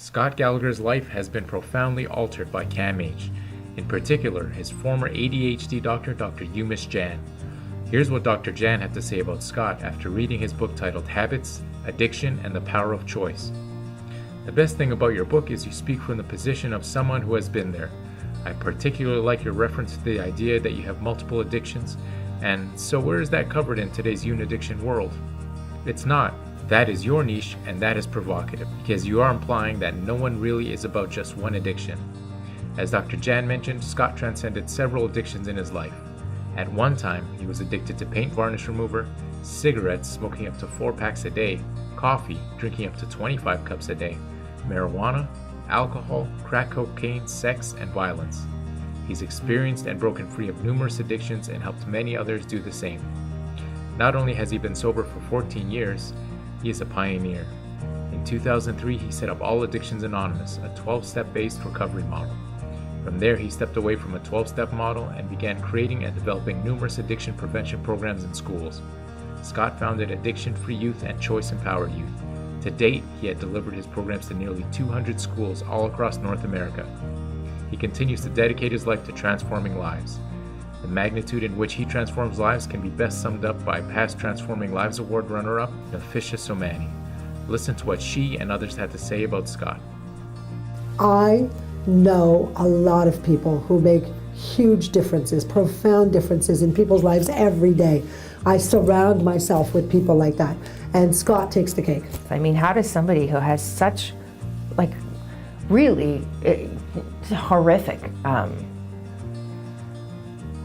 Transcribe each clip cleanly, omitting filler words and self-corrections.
Scott Gallagher's life has been profoundly altered by CAMH, in particular his former ADHD doctor, Dr. Yumis Jan. Here's what Dr. Jan had to say about Scott after reading his book titled Habits, Addiction, and the Power of Choice. The best thing about your book is you speak from the position of someone who has been there. I particularly like your reference to the idea that you have multiple addictions, and so where is that covered in today's addiction world? It's not. That is your niche, and that is provocative, because you are implying that no one really is about just one addiction. As Dr. Jan mentioned, Scott transcended several addictions in his life. At one time, he was addicted to paint varnish remover, cigarettes, smoking up to 4 packs a day, coffee, drinking up to 25 cups a day, marijuana, alcohol, crack cocaine, sex, and violence. He's experienced and broken free of numerous addictions and helped many others do the same. Not only has he been sober for 14 years, he is a pioneer. In 2003, he set up All Addictions Anonymous, a 12-step based recovery model. From there, he stepped away from a 12-step model and began creating and developing numerous addiction prevention programs in schools. Scott founded Addiction Free Youth and Choice Empowered Youth. To date, he had delivered his programs to nearly 200 schools all across North America. He continues to dedicate his life to transforming lives. The magnitude in which he transforms lives can be best summed up by past Transforming Lives Award runner-up, Nafisha Somani. Listen to what she and others had to say about Scott. I know a lot of people who make huge differences, profound differences in people's lives every day. I surround myself with people like that, and Scott takes the cake. I mean, how does somebody who has such, really horrific,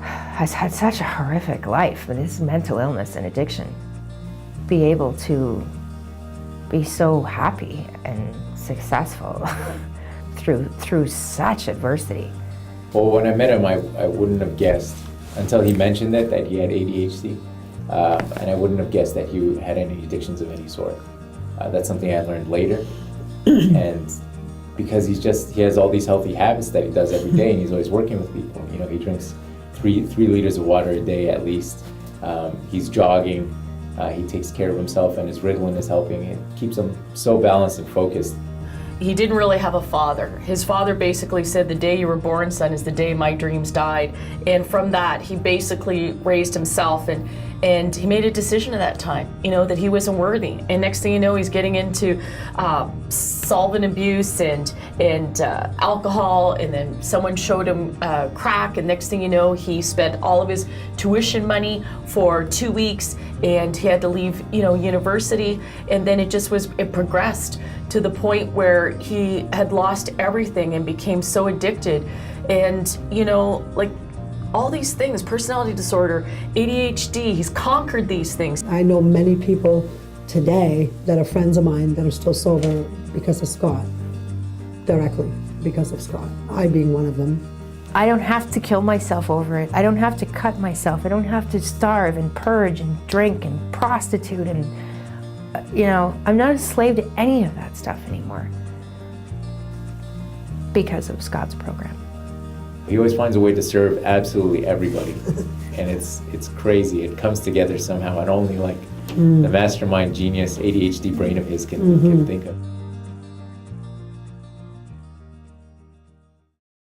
has had such a horrific life, and this mental illness and addiction, be able to be so happy and successful through such adversity? Well, when I met him, I wouldn't have guessed, until he mentioned it, that he had ADHD, and I wouldn't have guessed that he had any addictions of any sort. That's something I learned later, and because he has all these healthy habits that he does every day, and he's always working with people. You know, he drinks 3 liters of water a day at least. He's jogging. He takes care of himself, and his Ritalin is helping. It keeps him so balanced and focused. He didn't really have a father. His father basically said, "The day you were born, son, is the day my dreams died." And from that, he basically raised himself, and he made a decision at that time, that he wasn't worthy. And next thing you know, he's getting into solvent abuse and alcohol, and then someone showed him crack, and next thing you know, he spent all of his tuition money for 2 weeks, and he had to leave, university, and then it progressed to the point where he had lost everything and became so addicted. And, all these things, personality disorder, ADHD, he's conquered these things. I know many people today that are friends of mine that are still sober because of Scott, directly because of Scott, I being one of them. I don't have to kill myself over it. I don't have to cut myself. I don't have to starve and purge and drink and prostitute and, I'm not a slave to any of that stuff anymore because of Scott's program. He always finds a way to serve absolutely everybody, and it's crazy. It comes together somehow, and only the mastermind genius ADHD brain of his can think of.